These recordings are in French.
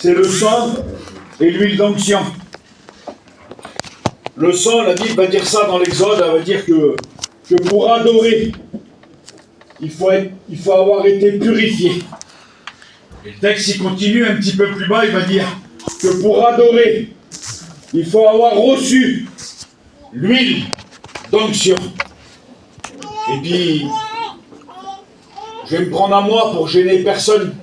c'est le sang et l'huile d'onction. Le sang, la Bible va dire ça dans l'Exode, elle va dire que pour adorer, il faut avoir été purifié. Et le texte, il continue un petit peu plus bas, il va dire que pour adorer, il faut avoir reçu l'huile d'onction. Et puis, je vais me prendre à moi pour gêner personne.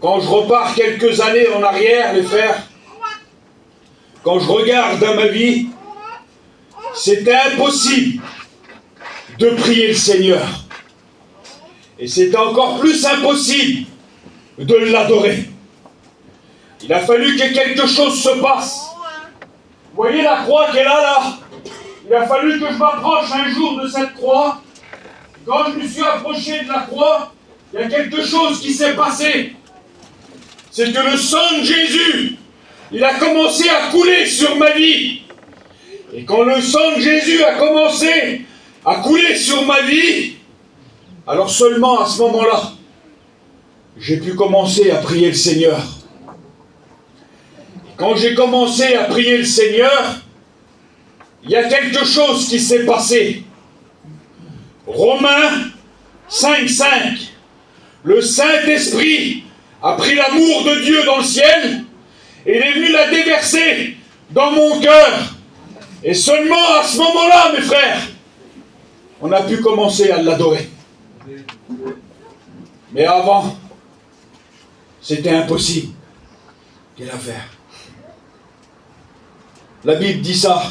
Quand je repars quelques années en arrière, les frères, quand je regarde dans ma vie, c'était impossible de prier le Seigneur. Et c'était encore plus impossible de l'adorer. Il a fallu que quelque chose se passe. Vous voyez la croix qu'elle a là? Il a fallu que je m'approche un jour de cette croix. Quand je me suis approché de la croix, il y a quelque chose qui s'est passé. C'est que le sang de Jésus, il a commencé à couler sur ma vie. Et quand le sang de Jésus a commencé à couler sur ma vie, alors seulement à ce moment-là, j'ai pu commencer à prier le Seigneur. Et quand j'ai commencé à prier le Seigneur, il y a quelque chose qui s'est passé. Romains 5,5. Le Saint-Esprit a pris l'amour de Dieu dans le ciel et il est venu la déverser dans mon cœur. Et seulement à ce moment-là, mes frères, on a pu commencer à l'adorer. Mais avant, c'était impossible. Quelle affaire. La Bible dit ça.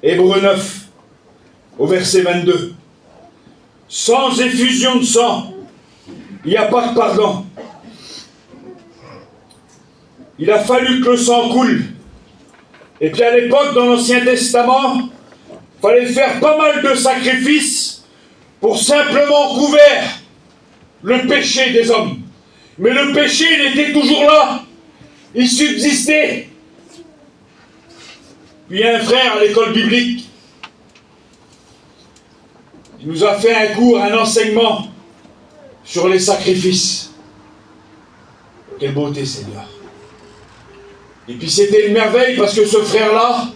Hébreux 9, au verset 22. Sans effusion de sang, il n'y a pas de pardon. Il a fallu que le sang coule. Et puis à l'époque, dans l'Ancien Testament, il fallait faire pas mal de sacrifices pour simplement couvrir le péché des hommes. Mais le péché, il était toujours là. Il subsistait. Puis il y a un frère à l'école biblique. Il nous a fait un cours, un enseignement sur les sacrifices. Quelle beauté, Seigneur. Et puis c'était une merveille parce que ce frère-là,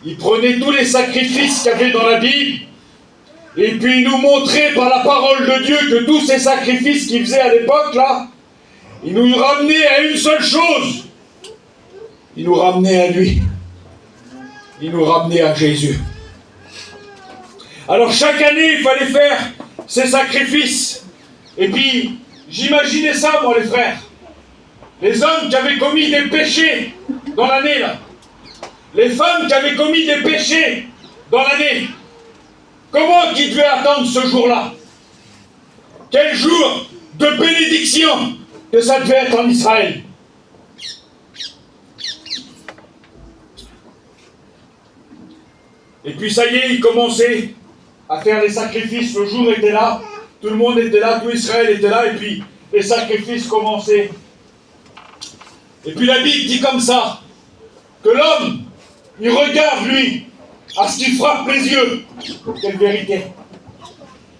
il prenait tous les sacrifices qu'il y avait dans la Bible et puis il nous montrait par la parole de Dieu que tous ces sacrifices qu'il faisait à l'époque, là, il nous ramenait à une seule chose. Il nous ramenait à lui. Il nous ramenait à Jésus. Alors chaque année, il fallait faire ces sacrifices. Et puis, j'imaginais ça, moi, les frères. Les hommes qui avaient commis des péchés dans l'année, là. Les femmes qui avaient commis des péchés dans l'année. Comment qu'ils devaient attendre ce jour-là? Quel jour de bénédiction que ça devait être en Israël. Et puis ça y est, ils commençaient à faire les sacrifices. Le jour était là, tout le monde était là, tout Israël était là, et puis les sacrifices commençaient. Et puis la Bible dit comme ça, que l'homme, il regarde lui, à ce qui frappe les yeux. Quelle vérité.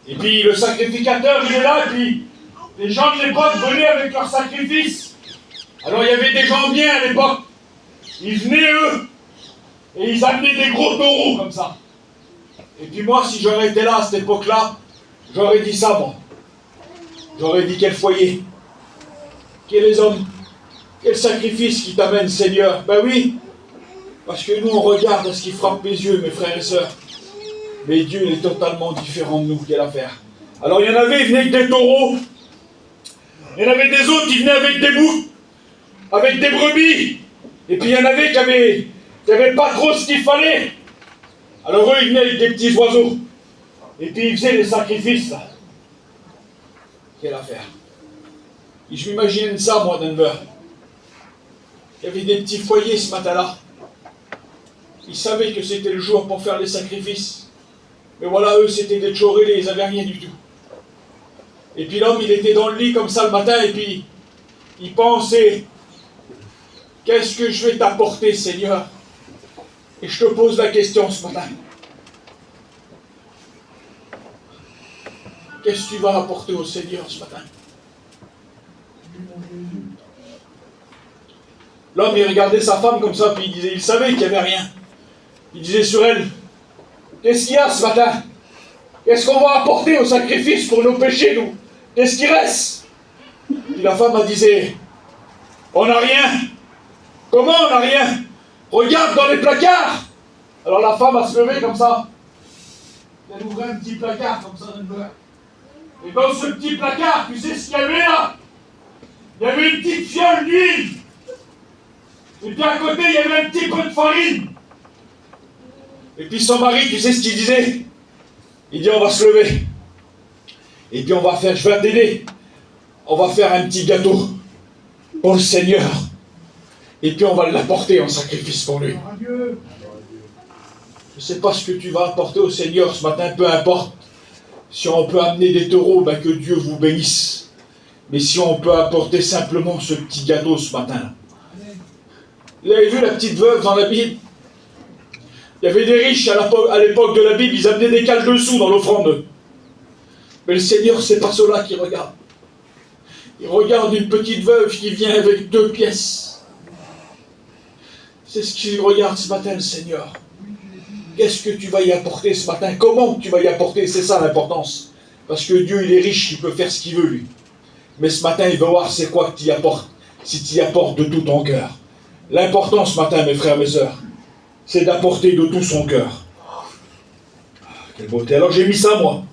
Et puis le sacrificateur, il est là, et puis les gens de l'époque venaient avec leurs sacrifices. Alors il y avait des gens bien à l'époque. Ils venaient eux, et ils amenaient des gros taureaux comme ça. Et puis moi, si j'aurais été là à cette époque-là, j'aurais dit ça, moi. J'aurais dit quel foyer, quels hommes, quel sacrifice qui t'amène, Seigneur. Ben oui, parce que nous, on regarde à ce qui frappe les yeux, mes frères et sœurs. Mais Dieu, il est totalement différent de nous. Quelle affaire. Alors, il y en avait, ils venaient avec des taureaux. Il y en avait des autres qui venaient avec des boucs, avec des brebis. Et puis, il y en avait qui avaient pas trop ce qu'il fallait. Alors, eux, ils venaient avec des petits oiseaux. Et puis, ils faisaient les sacrifices, là. Quelle affaire. Et je m'imagine ça, moi, Denver. Il y avait des petits foyers ce matin-là. Ils savaient que c'était le jour pour faire les sacrifices. Mais voilà, eux, c'était des tchorélés, ils n'avaient rien du tout. Et puis l'homme, il était dans le lit comme ça le matin, et puis il pensait, qu'est-ce que je vais t'apporter, Seigneur? Et je te pose la question ce matin. qu'est-ce que tu vas apporter au Seigneur ce matin? L'homme, il regardait sa femme comme ça, puis il savait qu'il n'y avait rien. Il disait sur elle, qu'est-ce qu'il y a ce matin? Qu'est-ce qu'on va apporter au sacrifice pour nos péchés, nous? Qu'est-ce qui reste? Puis la femme, elle disait, on n'a rien. Comment on n'a rien? Regarde dans les placards. Alors la femme a se levé comme ça. Elle ouvrait un petit placard comme ça. Et dans ce petit placard, tu sais ce qu'il y avait là? Il y avait une petite fiole d'huile. Et puis à côté, il y avait un petit peu de farine. Et puis son mari, tu sais ce qu'il disait? Il dit, on va se lever. Et puis on va faire, je vais t'aider. On va faire un petit gâteau pour le Seigneur. Et puis on va l'apporter en sacrifice pour lui. Je ne sais pas ce que tu vas apporter au Seigneur ce matin, peu importe. Si on peut amener des taureaux, ben que Dieu vous bénisse. Mais si on peut apporter simplement ce petit gâteau ce matin. Vous avez vu la petite veuve dans la Bible? Il y avait des riches à l'époque de la Bible, ils amenaient des cales de sous dans l'offrande. Mais le Seigneur, c'est pas cela qu'il regarde. Il regarde une petite veuve qui vient avec 2 pièces. C'est ce qu'il regarde ce matin, le Seigneur. Qu'est-ce que tu vas y apporter ce matin? Comment tu vas y apporter? C'est ça l'importance. Parce que Dieu, il est riche, il peut faire ce qu'il veut, lui. Mais ce matin, il veut voir c'est quoi que tu y apportes. Si tu y apportes de tout ton cœur. L'important ce matin, mes frères, mes sœurs, c'est d'apporter de tout son cœur. Quelle beauté. Alors j'ai mis ça, moi.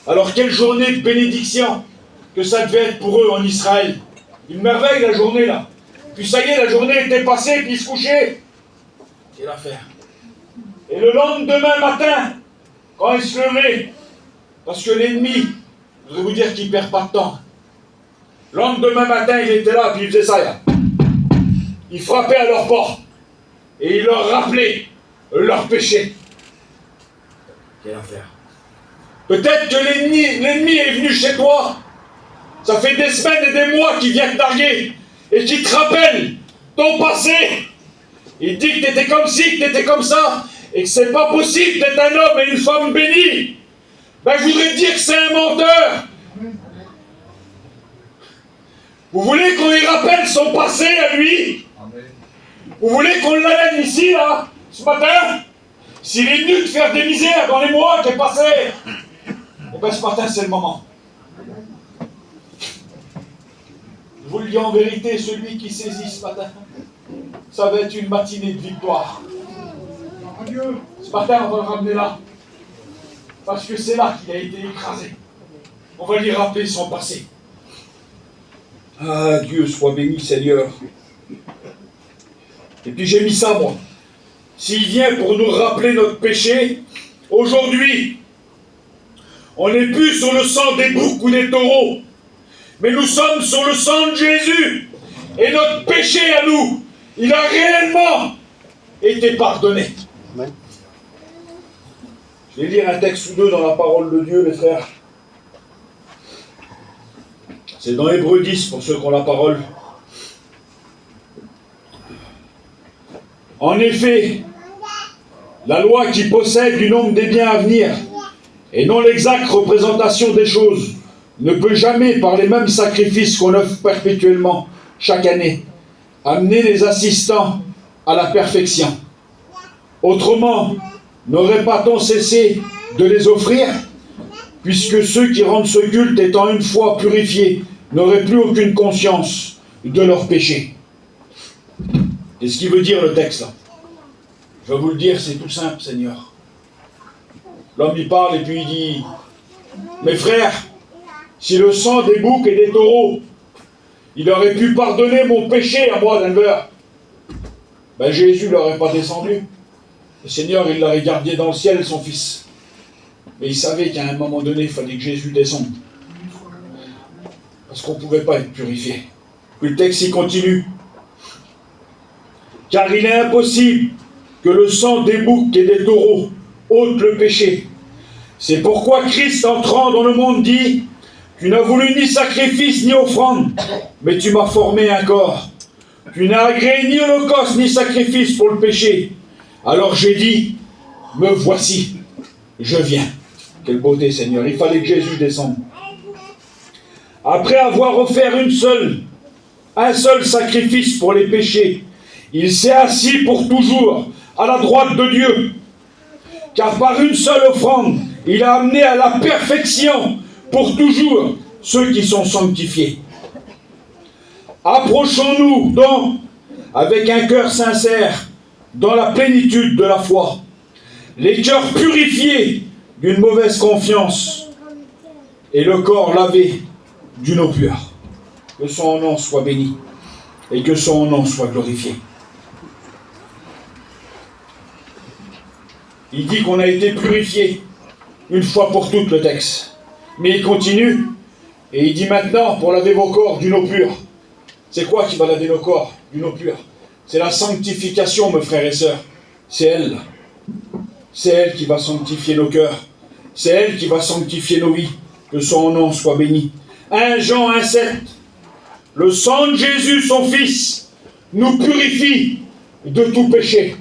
Alors quelle journée de bénédiction que ça devait être pour eux en Israël. Une merveille la journée là. Puis ça y est, la journée était passée, puis ils se couchaient. Quelle affaire. Et le lendemain matin, quand ils se levaient, parce que l'ennemi, je vais vous dire qu'il ne perd pas de temps. Le lendemain matin, il était là, puis il faisait ça là. Il frappait à leur porte. Et il leur rappelait leur péché. Quelle affaire. Peut-être que l'ennemi est venu chez toi. Ça fait des semaines et des mois qu'il vient te narguer. Et qu'il te rappelle ton passé. Il dit que tu étais comme ci, que tu étais comme ça. Et que c'est pas possible d'être un homme et une femme bénie. Ben je voudrais dire que c'est un menteur. Vous voulez qu'on lui rappelle son passé à lui? Vous voulez qu'on l'amène ici, là, ce matin? S'il est venu de faire des misères dans les mois qui est passé, eh bien ce matin, c'est le moment. Je vous le dis en vérité, celui qui saisit ce matin, ça va être une matinée de victoire. Ce matin, on va le ramener là. Parce que c'est là qu'il a été écrasé. On va lui rappeler son passé. Ah, Dieu soit béni, Seigneur. Et puis j'ai mis ça, moi. S'il vient pour nous rappeler notre péché, aujourd'hui, on n'est plus sur le sang des boucs ou des taureaux, mais nous sommes sur le sang de Jésus. Et notre péché à nous, il a réellement été pardonné. Amen. Je vais lire un texte ou deux dans la parole de Dieu, les frères. C'est dans Hébreux 10, pour ceux qui ont la parole. En effet, la loi qui possède du nombre des biens à venir, et non l'exacte représentation des choses, ne peut jamais, par les mêmes sacrifices qu'on offre perpétuellement chaque année, amener les assistants à la perfection. Autrement, n'aurait pas-on cessé de les offrir, puisque ceux qui rendent ce culte étant une fois purifiés, n'auraient plus aucune conscience de leur péché. Et ce qui veut dire le texte là? Je vais vous le dire, c'est tout simple, Seigneur. L'homme il parle et puis il dit, mes frères, si le sang des boucs et des taureaux, il aurait pu pardonner mon péché à moi, Denver, ben Jésus ne l'aurait pas descendu. Le Seigneur, il l'aurait gardé dans le ciel, son fils. Mais il savait qu'à un moment donné, il fallait que Jésus descende. Parce qu'on ne pouvait pas être purifié. Puis le texte, il continue. Car il est impossible que le sang des boucs et des taureaux ôte le péché. C'est pourquoi Christ, entrant dans le monde, dit, tu n'as voulu ni sacrifice ni offrande, mais tu m'as formé un corps. Tu n'as agréé ni holocauste ni sacrifice pour le péché. Alors j'ai dit, me voici, je viens. Quelle beauté, Seigneur. Il fallait que Jésus descende. après avoir offert un seul sacrifice pour les péchés, il s'est assis pour toujours à la droite de Dieu. Car par une seule offrande, il a amené à la perfection pour toujours ceux qui sont sanctifiés. Approchons-nous donc avec un cœur sincère dans la plénitude de la foi, les cœurs purifiés d'une mauvaise confiance et le corps lavé d'une eau pure. Que son nom soit béni et que son nom soit glorifié. Il dit qu'on a été purifié une fois pour toutes, le texte. Mais il continue et il dit maintenant pour laver vos corps d'une eau pure. C'est quoi qui va laver nos corps d'une eau pure? C'est la sanctification, mes frères et sœurs. C'est elle. C'est elle qui va sanctifier nos cœurs. C'est elle qui va sanctifier nos vies. Que son nom soit béni. 1 Jean 1,7. Le sang de Jésus, son Fils, nous purifie de tout péché.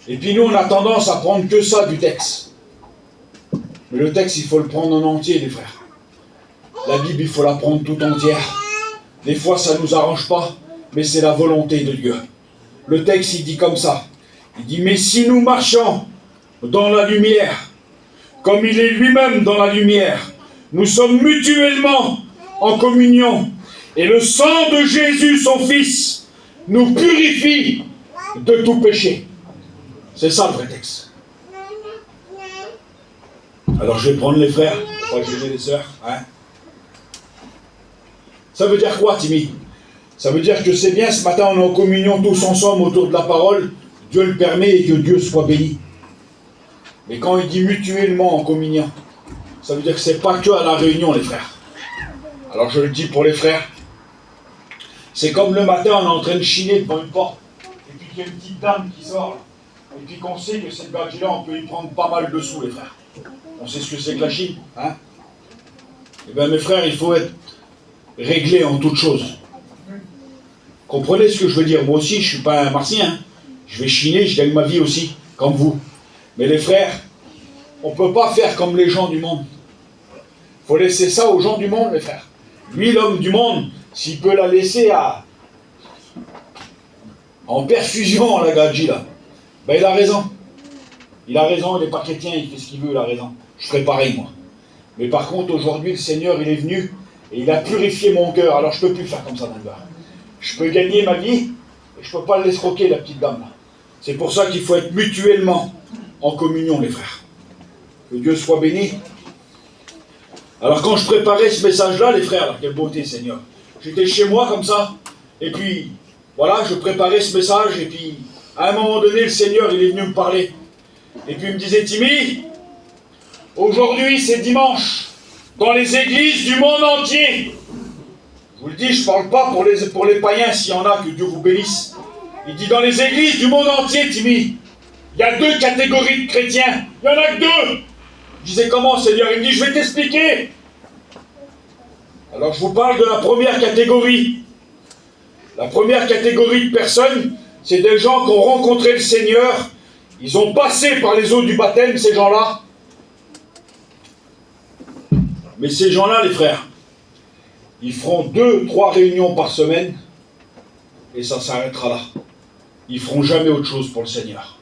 Et puis nous, on a tendance à prendre que ça du texte. Mais le texte, il faut le prendre en entier, les frères. La Bible, il faut la prendre tout entière. Des fois, ça ne nous arrange pas, mais c'est la volonté de Dieu. Le texte, il dit comme ça. Il dit, mais si nous marchons dans la lumière, comme il est lui-même dans la lumière, nous sommes mutuellement en communion. Et le sang de Jésus, son Fils, nous purifie de tout péché. C'est ça le vrai texte. Alors je vais prendre les frères, pas que j'ai les sœurs. Hein. Ça veut dire quoi, Timmy? Ça veut dire que c'est bien, ce matin on est en communion tous ensemble autour de la parole. Dieu le permet et que Dieu soit béni. Mais quand il dit mutuellement en communion, ça veut dire que c'est pas que à la réunion, les frères. Alors je le dis pour les frères. C'est comme le matin, on est en train de chiner devant une porte. Et puis qu'il y a une petite dame qui sort. Et puis qu'on sait que cette gadget-là, on peut y prendre pas mal de sous, les frères. On sait ce que c'est que la Chine. Hein? Eh bien, mes frères, il faut être réglé en toutes choses. Comprenez ce que je veux dire? Moi aussi, je ne suis pas un martien. Hein? Je vais chiner, je gagne ma vie aussi, comme vous. Mais les frères, on ne peut pas faire comme les gens du monde. Il faut laisser ça aux gens du monde, les frères. Lui, l'homme du monde, s'il peut la laisser en perfusion, la gadji, là, ben il a raison. Il a raison, il n'est pas chrétien, il fait ce qu'il veut, il a raison. Je ferai pareil, moi. Mais par contre, aujourd'hui, le Seigneur, il est venu et il a purifié mon cœur. Alors, je ne peux plus faire comme ça dans le cœur. Je peux gagner ma vie et je ne peux pas le l'escroquer, la petite dame, là. C'est pour ça qu'il faut être mutuellement en communion, les frères. Que Dieu soit béni. Alors, quand je préparais ce message-là, les frères, là, quelle beauté, Seigneur. J'étais chez moi, comme ça, et puis, voilà, je préparais ce message, et puis, à un moment donné, le Seigneur, il est venu me parler. Et puis, il me disait, Timmy, aujourd'hui, c'est dimanche, dans les églises du monde entier. Je vous le dis, je ne parle pas pour les païens, s'il y en a, que Dieu vous bénisse. Il dit, dans les églises du monde entier, Timmy, il y a 2 catégories de chrétiens. Il n'y en a que 2. Je disais, comment, Seigneur? Il me dit, je vais t'expliquer. Alors, je vous parle de la première catégorie. La première catégorie de personnes, c'est des gens qui ont rencontré le Seigneur. Ils ont passé par les eaux du baptême, ces gens-là. Mais ces gens-là, les frères, ils feront 2-3 réunions par semaine et ça s'arrêtera là. Ils ne feront jamais autre chose pour le Seigneur.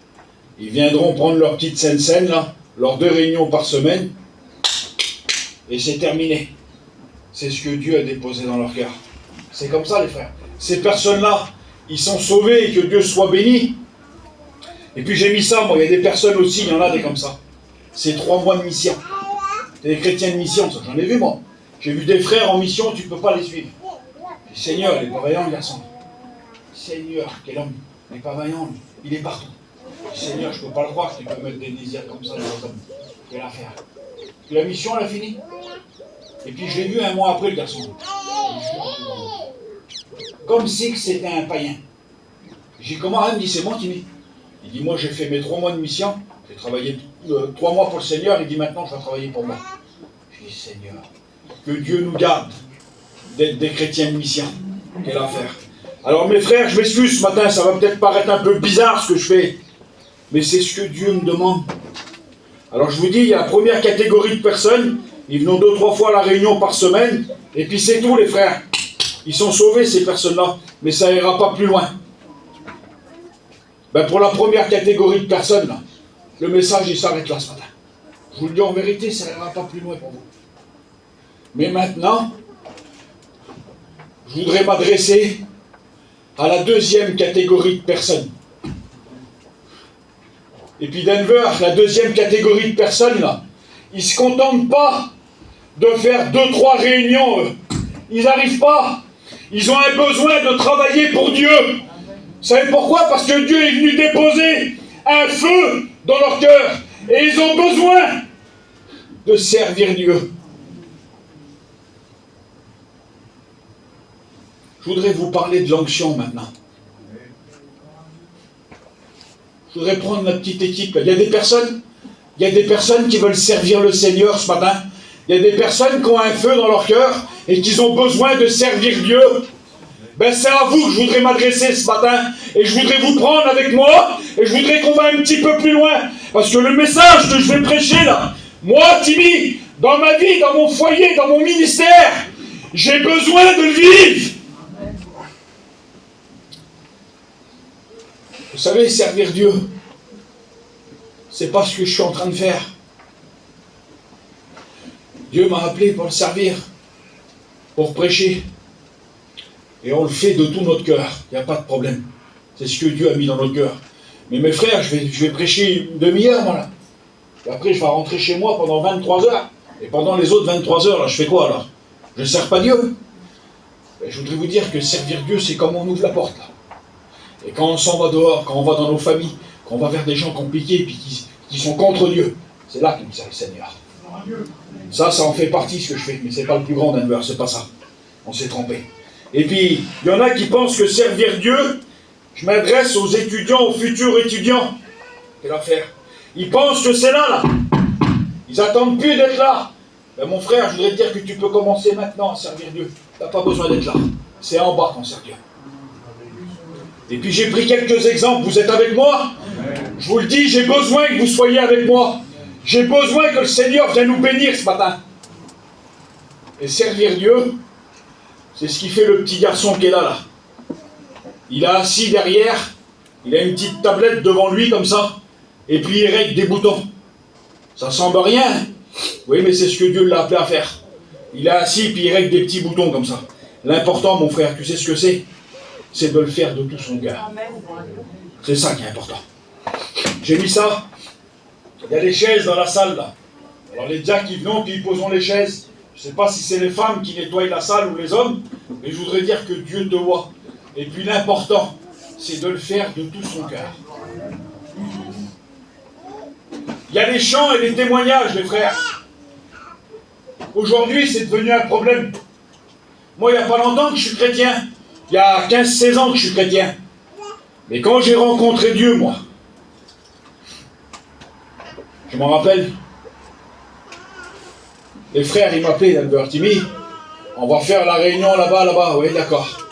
Ils viendront prendre leur petite scène là, leurs 2 réunions par semaine et c'est terminé. C'est ce que Dieu a déposé dans leur cœur. C'est comme ça, les frères. Ces personnes-là, ils sont sauvés et que Dieu soit béni. Et puis j'ai mis ça, moi, il y a des personnes aussi, il y en a des comme ça. C'est 3 mois de mission. C'est des chrétiens de mission, ça, j'en ai vu, moi. J'ai vu des frères en mission, tu ne peux pas les suivre. Le Seigneur, il n'est pas vaillant, le garçon. Seigneur, quel homme, il n'est pas vaillant, lui. Il est partout. Seigneur, je ne peux pas le croire que tu peux mettre des désirs comme ça dans l'homme. Quelle affaire. Puis la mission, elle a fini. Et puis je l'ai vu 1 mois après, le garçon. Comme si c'était un païen. J'ai dit, comment? Il me dit, c'est bon, Timmy. Il dit, moi j'ai fait mes 3 mois de mission, j'ai travaillé 3 mois pour le Seigneur, il dit, maintenant je vais travailler pour moi. Je dis, Seigneur, que Dieu nous garde d'être des chrétiens de mission. Quelle affaire. Alors mes frères, je m'excuse ce matin, ça va peut-être paraître un peu bizarre ce que je fais, mais c'est ce que Dieu me demande. Alors je vous dis, il y a la première catégorie de personnes Ils viennent 2-3 fois à la réunion par semaine, et puis c'est tout les frères. Ils sont sauvés ces personnes-là, mais ça ira pas plus loin. Ben, pour la première catégorie de personnes, là, le message il s'arrête là ce matin. Je vous le dis en vérité, ça n'ira pas plus loin pour vous. Mais maintenant, je voudrais m'adresser à la deuxième catégorie de personnes. Et puis Denver, la deuxième catégorie de personnes, là, ils ne se contentent pas de faire 2-3 réunions, eux. Ils n'arrivent pas. Ils ont un besoin de travailler pour Dieu. Vous savez pourquoi? Parce que Dieu est venu déposer un feu dans leur cœur. Et ils ont besoin de servir Dieu. Je voudrais vous parler de l'onction maintenant. Je voudrais prendre ma petite équipe. Il y a des personnes qui veulent servir le Seigneur ce matin. Il y a des personnes qui ont un feu dans leur cœur et qui ont besoin de servir Dieu. Ben c'est à vous que je voudrais m'adresser ce matin. Et je voudrais vous prendre avec moi. Et je voudrais qu'on va un petit peu plus loin. Parce que le message que je vais prêcher là, moi, Timmy, dans ma vie, dans mon foyer, dans mon ministère, j'ai besoin de le vivre. Vous savez, servir Dieu, c'est pas ce que je suis en train de faire. Dieu m'a appelé pour le servir, pour prêcher. Et on le fait de tout notre cœur, il n'y a pas de problème. C'est ce que Dieu a mis dans notre cœur. Mais mes frères, je vais prêcher une demi-heure, moi là. Et après, je vais rentrer chez moi pendant 23 heures. Et pendant les autres 23 heures, là, je fais quoi alors? Je ne sers pas Dieu. Et je voudrais vous dire que servir Dieu, c'est comme on ouvre la porte là. Et quand on s'en va dehors, quand on va dans nos familles, quand on va vers des gens compliqués, puis qui sont contre Dieu, c'est là qu'il me sert le Seigneur. Ça en fait partie ce que je fais, mais c'est pas le plus grand Denver, c'est pas ça. On s'est trompé. Et puis, il y en a qui pensent que servir Dieu, je m'adresse aux étudiants, aux futurs étudiants. Quelle affaire? Ils pensent que c'est là. Ils attendent plus d'être là. Ben, mon frère, je voudrais te dire que tu peux commencer maintenant à servir Dieu. Tu n'as pas besoin d'être là. C'est en bas qu'on sert Dieu. Et puis j'ai pris quelques exemples, vous êtes avec moi? Je vous le dis, j'ai besoin que vous soyez avec moi. J'ai besoin que le Seigneur vienne nous bénir ce matin. Et servir Dieu, c'est ce qui fait le petit garçon qui est là. Il est assis derrière, il a une petite tablette devant lui comme ça, et puis il règle des boutons. Ça semble rien. Oui, mais c'est ce que Dieu l'a appelé à faire. Il est assis, puis il règle des petits boutons comme ça. L'important, mon frère, tu sais ce que c'est? C'est de le faire de tout son cœur. C'est ça qui est important. J'ai mis ça. Il y a des chaises dans la salle là. Alors les diacres ils viennent puis ils posent les chaises. Je ne sais pas si c'est les femmes qui nettoient la salle ou les hommes, mais je voudrais dire que Dieu te voit. Et puis l'important, c'est de le faire de tout son cœur. Il y a les chants et les témoignages, les frères. Aujourd'hui, c'est devenu un problème. Moi, il n'y a pas longtemps que je suis chrétien. Il y a 15-16 ans que je suis chrétien. Mais quand j'ai rencontré Dieu, moi, je m'en rappelle, les frères, ils m'appelaient Denver, Timmy, on va faire la réunion là-bas, oui, d'accord.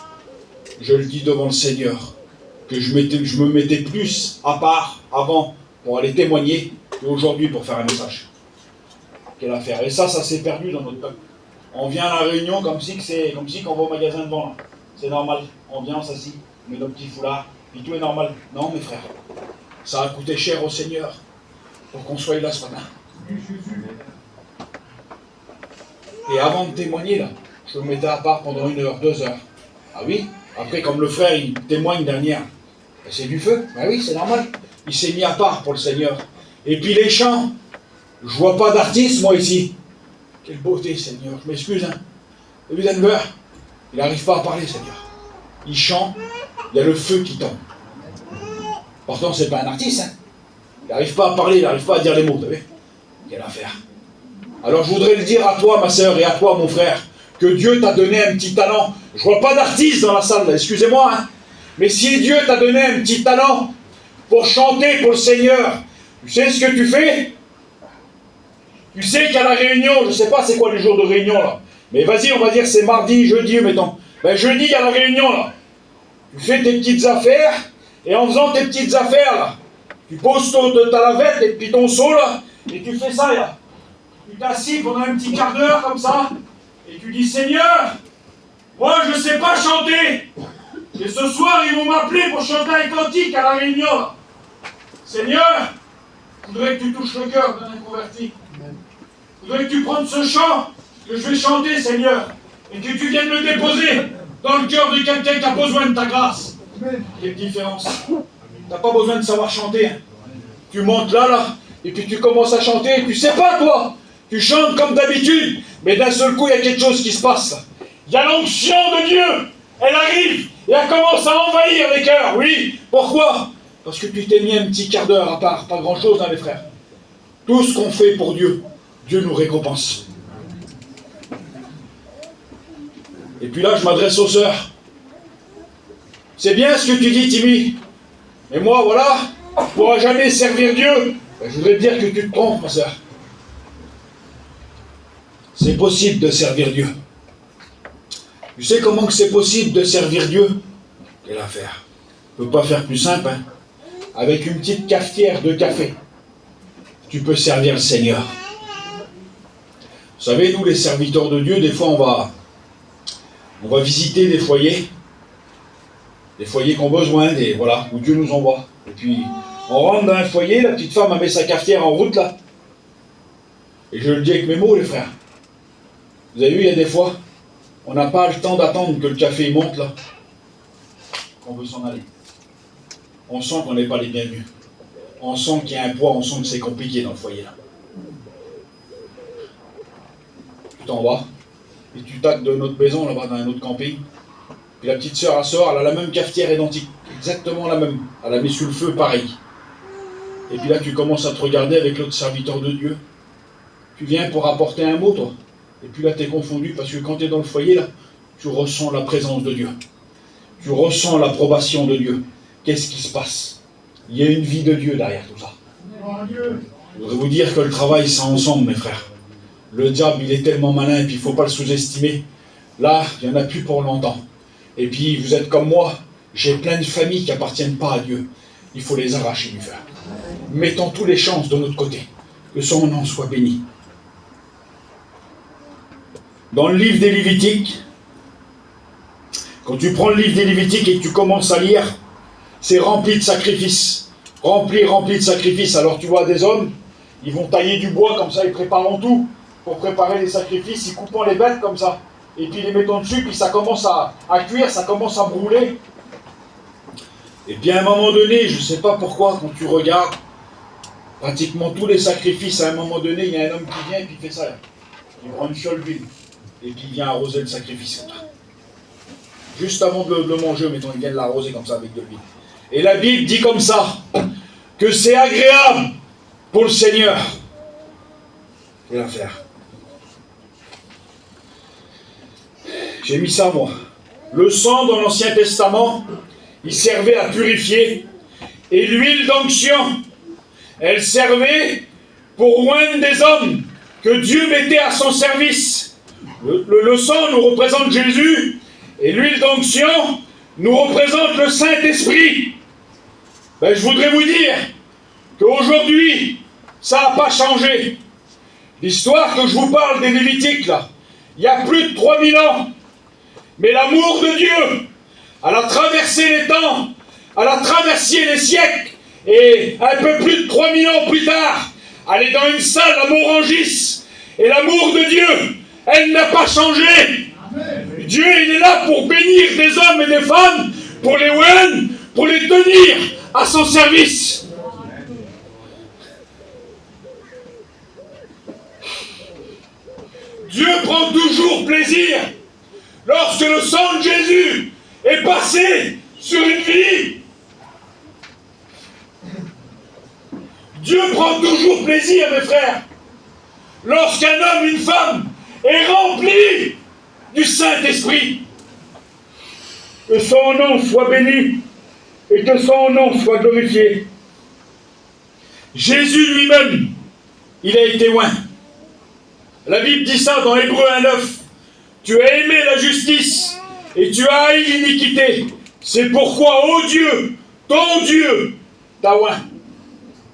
Je le dis devant le Seigneur, que je me mettais plus à part avant pour aller témoigner qu'aujourd'hui pour faire un message. Quelle affaire. Et ça s'est perdu dans notre peuple. On vient à la réunion comme si qu'on va au magasin devant là. C'est normal. On vient, on s'assit, on met nos petits foulards, puis tout est normal. Non, mes frères, ça a coûté cher au Seigneur pour qu'on soit là ce matin. Et avant de témoigner, là, je me mettais à part pendant 1 heure, 2 heures. Ah oui? Après, comme le frère, il témoigne dernière, c'est du feu. Ben oui, c'est normal. Il s'est mis à part pour le Seigneur. Et puis les chants, je vois pas d'artiste, moi, ici. Quelle beauté, Seigneur. Je m'excuse, hein. Et lui, Denver, il n'arrive pas à parler, Seigneur. Il chante, il y a le feu qui tombe. Pourtant, c'est pas un artiste, hein. Il n'arrive pas à parler, il n'arrive pas à dire les mots, vous savez. Quelle affaire. Alors, je voudrais le dire à toi, ma sœur, et à toi, mon frère, que Dieu t'a donné un petit talent. Je vois pas d'artiste dans la salle, là, excusez-moi, hein. Mais si Dieu t'a donné un petit talent pour chanter pour le Seigneur, tu sais ce que tu fais? Tu sais qu'à la réunion, je ne sais pas c'est quoi les jours de réunion, là. Mais vas-y, on va dire c'est mardi, jeudi, mettons. Ben jeudi, il y a la réunion, là. Tu fais tes petites affaires, et en faisant tes petites affaires, là, tu poses ta lavette et puis ton seau, là, et tu fais ça, là. tu t'assis pendant un petit quart d'heure comme ça, et tu dis, Seigneur, moi je ne sais pas chanter, et ce soir ils vont m'appeler pour chanter un cantique à la réunion. Seigneur, je voudrais que tu touches le cœur d'un inconverti. Je voudrais que tu prennes ce chant que je vais chanter, Seigneur, et que tu viennes le déposer dans le cœur de quelqu'un qui a besoin de ta grâce. Quelle différence. Tu n'as pas besoin de savoir chanter. Tu montes là, et puis tu commences à chanter, tu sais pas toi. Tu chantes comme d'habitude, mais d'un seul coup, il y a quelque chose qui se passe. Il y a l'onction de Dieu. Elle arrive, et elle commence à envahir les cœurs. Oui, pourquoi? Parce que tu t'es mis un petit quart d'heure à part, pas grand-chose, hein, mes frères. Tout ce qu'on fait pour Dieu, Dieu nous récompense. Et puis là, je m'adresse aux sœurs. C'est bien ce que tu dis, Timmy. Mais moi, voilà, tu ne pourras jamais servir Dieu. Ben, je voudrais te dire que tu te trompes, ma sœur. C'est possible de servir Dieu. Tu sais comment que c'est possible de servir Dieu? Quelle affaire. On ne peut pas faire plus simple, hein. Avec une petite cafetière de café, tu peux servir le Seigneur. Vous savez, nous, les serviteurs de Dieu, des fois, on va visiter des foyers qui ont besoin, voilà, où Dieu nous envoie. Et puis, on rentre dans un foyer, la petite femme a mis sa cafetière en route, là. Et je le dis avec mes mots, les frères. Vous avez vu, il y a des fois, on n'a pas le temps d'attendre que le café monte, là. On veut s'en aller. On sent qu'on n'est pas les bienvenus. On sent qu'il y a un poids, on sent que c'est compliqué dans le foyer, là. Tu t'en vas, et tu taques de notre maison, là-bas, dans un autre camping. Puis la petite sœur, elle sort, elle a la même cafetière identique. Exactement la même. Elle a mis sur le feu, pareil. Et puis là, tu commences à te regarder avec l'autre serviteur de Dieu. Tu viens pour apporter un mot, toi. Et puis là, tu es confondu, parce que quand tu es dans le foyer, là, tu ressens la présence de Dieu. Tu ressens l'approbation de Dieu. Qu'est-ce qui se passe? Il y a une vie de Dieu derrière tout ça. Je voudrais vous dire que le travail, c'est ensemble, mes frères. Le diable, il est tellement malin, et puis il ne faut pas le sous-estimer. Là, il n'y en a plus pour longtemps. Et puis, vous êtes comme moi, j'ai plein de familles qui n'appartiennent pas à Dieu. Il faut les arracher du fer. Mettons toutes les chances de notre côté. Que son nom soit béni. Dans le livre des Lévitiques, quand tu prends le livre des Lévitiques et que tu commences à lire, c'est rempli de sacrifices. Rempli de sacrifices. Alors tu vois des hommes, ils vont tailler du bois comme ça, ils préparent tout pour préparer les sacrifices, ils coupent les bêtes comme ça. Et puis ils les mettent dessus, puis ça commence à cuire, ça commence à brûler. Et puis à un moment donné, je ne sais pas pourquoi, quand tu regardes, pratiquement tous les sacrifices, à un moment donné, il y a un homme qui vient et puis il fait ça. Là. Il prend une fiole d'huile, et puis il vient arroser le sacrifice. Juste avant de le manger, mettons, il vient de l'arroser comme ça avec de l'huile. Et la Bible dit comme ça, que c'est agréable pour le Seigneur. Quelle affaire. J'ai mis ça, moi. Le sang dans l'Ancien Testament, il servait à purifier. Et l'huile d'onction, elle servait pour oindre des hommes que Dieu mettait à son service. Le sang nous représente Jésus, et l'huile d'onction nous représente le Saint-Esprit. Ben, je voudrais vous dire qu'aujourd'hui, ça n'a pas changé. L'histoire que je vous parle des Lévitiques, là, il y a plus de 3000 ans. Mais l'amour de Dieu, elle a traversé les temps, elle a traversé les siècles, et un peu plus de 3000 ans plus tard, elle est dans une salle à Morangis, et l'amour de Dieu, elle n'a pas changé. Amen. Dieu, il est là pour bénir des hommes et des femmes, pour les oindre, pour les tenir à son service. Dieu prend toujours plaisir lorsque le sang de Jésus est passé sur une vie. Dieu prend toujours plaisir, mes frères, lorsqu'un homme, une femme est rempli du Saint-Esprit. Que son nom soit béni et que son nom soit glorifié. Jésus lui-même, il a été oint. La Bible dit ça dans Hébreux 1:9. Tu as aimé la justice et tu as haï l'iniquité. C'est pourquoi, ô Dieu, ton Dieu, t'a oint.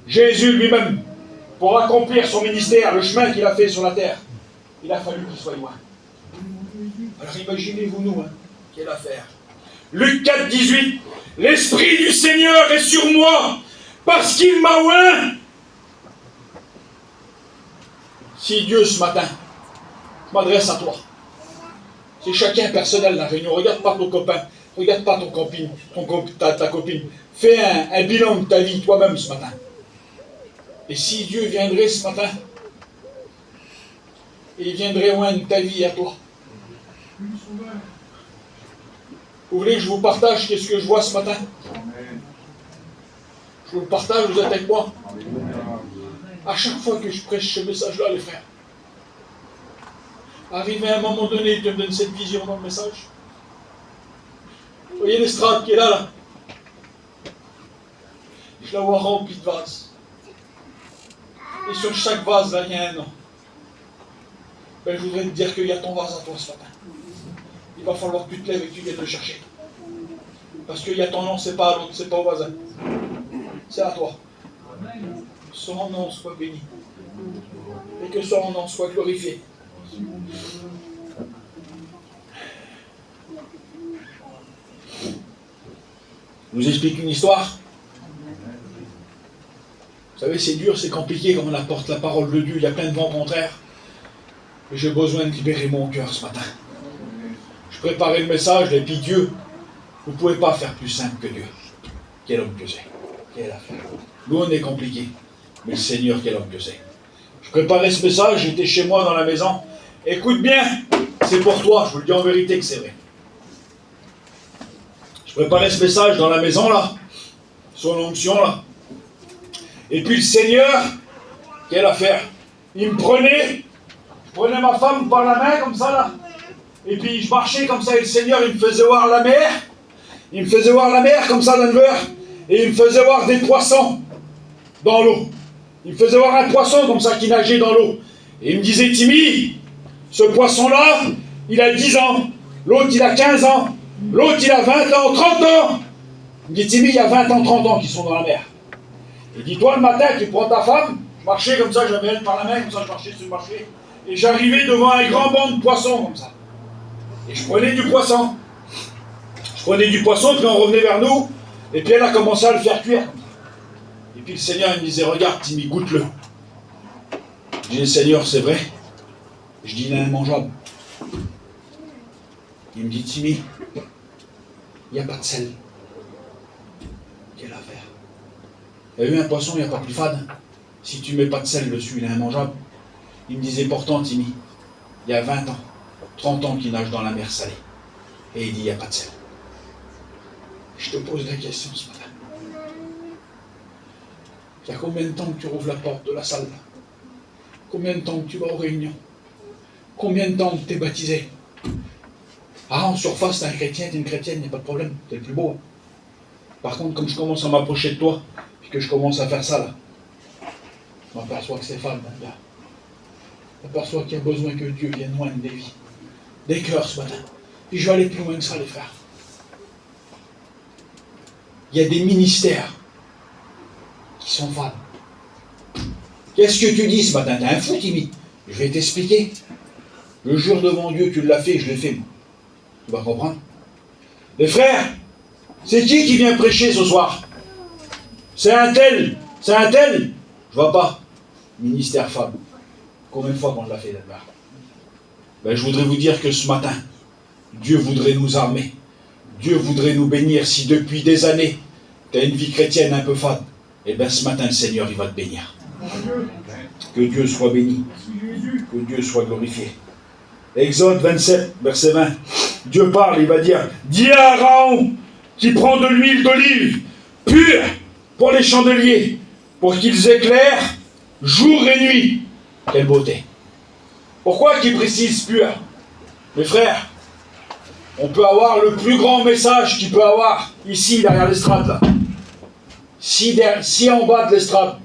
Jésus lui-même, pour accomplir son ministère, le chemin qu'il a fait sur la terre, il a fallu qu'il soit loin. Alors imaginez-vous nous, quelle affaire. Luc 4, 18. L'Esprit du Seigneur est sur moi, parce qu'il m'a oint. Si Dieu, ce matin, m'adresse à toi, c'est chacun personnel la réunion. Regarde pas ton copain, regarde pas ton copine, ta copine. Fais un bilan de ta vie toi-même ce matin. Et si Dieu viendrait ce matin, et il viendrait oindre ta vie à toi. Vous voulez que je vous partage qu'est-ce que je vois ce matin? Je vous le partage, vous êtes avec moi? À chaque fois que je prêche ce message-là, les frères, arrivé à un moment donné, Dieu me donne cette vision dans le message. Vous voyez l'estrade qui est là. Je la vois remplie de vases. Et sur chaque vase, là, il y a un nom. Ben, je voudrais te dire qu'il y a ton vase à toi ce matin. Il va falloir que tu te lèves et que tu viennes le chercher. Parce qu'il y a ton nom, c'est pas à l'autre, c'est pas au voisin. C'est à toi. Son nom soit béni. Et que son nom soit glorifié. Je vous explique une histoire. Vous savez, c'est dur, c'est compliqué quand on apporte la parole de Dieu. Il y a plein de vents contraires. Et j'ai besoin de libérer mon cœur ce matin. Je préparais le message, et puis Dieu, vous ne pouvez pas faire plus simple que Dieu. Quel homme que c'est. Quelle affaire. Nous, on est compliqué. Mais le Seigneur, quel homme que c'est. Je préparais ce message, j'étais chez moi dans la maison. Écoute bien, c'est pour toi, je vous le dis en vérité que c'est vrai. Je préparais ce message dans la maison, là. Son onction, là. Et puis le Seigneur, quelle affaire. Il me prenait, je prenais ma femme par la main, comme ça, là. Et puis je marchais comme ça, et le Seigneur, il me faisait voir la mer. Il me faisait voir la mer, comme ça, dans le verre. Et il me faisait voir des poissons dans l'eau. Il me faisait voir un poisson, comme ça, qui nageait dans l'eau. Et il me disait, Timmy, ce poisson-là, il a 10 ans. L'autre, il a 15 ans. L'autre, il a 20 ans, 30 ans. Il me dit, Timmy, il y a 20 ans, 30 ans qui sont dans la mer. Et dis-toi, le matin, tu prends ta femme. Je marchais comme ça, j'avais elle par la main, comme ça, je marchais sur le marché. Et j'arrivais devant un grand banc de poissons, comme ça. Et je prenais du poisson. Je prenais du poisson, puis on revenait vers nous. Et puis elle a commencé à le faire cuire. Et puis le Seigneur, il me disait, regarde, Timmy, goûte-le. Je dis, Seigneur, c'est vrai. Je dis, il est immangeable. Il me dit, Timmy, il n'y a pas de sel. Quelle affaire. Il y a eu un poisson, il n'y a pas plus fade. Si tu ne mets pas de sel dessus, il est immangeable. Il me disait, pourtant, Timmy, il y a 20 ans, 30 ans qu'il nage dans la mer salée. Et il dit, il n'y a pas de sel. Je te pose la question ce matin. Il y a combien de temps que tu rouvres la porte de la salle? Combien de temps que tu vas aux réunions? Combien de temps que tu es baptisé? Ah, en surface, t'es un chrétien, t'es une chrétienne, il n'y a pas de problème, t'es le plus beau. Par contre, comme je commence à m'approcher de toi, puis que je commence à faire ça là, je m'aperçois que c'est fade, mon gars. Je m'aperçois qu'il y a besoin que Dieu vienne loin des vies, des cœurs ce matin. Puis je vais aller plus loin que ça, les frères. Il y a des ministères qui sont fades. Qu'est-ce que tu dis ce matin? T'es un fou, Timmy. Je vais t'expliquer. Le jour devant Dieu, tu l'as fait, je l'ai fait. Tu vas comprendre? Les frères, c'est qui vient prêcher ce soir? C'est un tel. C'est un tel. Je vois pas. Ministère femme. Combien de fois qu'on l'a fait là-bas? Ben, je voudrais vous dire que ce matin, Dieu voudrait nous armer. Dieu voudrait nous bénir. Si depuis des années, tu as une vie chrétienne un peu fade, et bien ce matin, le Seigneur, il va te bénir. Que Dieu soit béni. Que Dieu soit glorifié. Exode 27, verset 20. Dieu parle, il va dire, dis à Aaron qui prend de l'huile d'olive pure pour les chandeliers, pour qu'ils éclairent jour et nuit. Quelle beauté. Pourquoi qu'il précise pur? Mes frères, on peut avoir le plus grand message qu'il peut avoir ici, derrière l'estrade, là. Si en bas de l'estrade,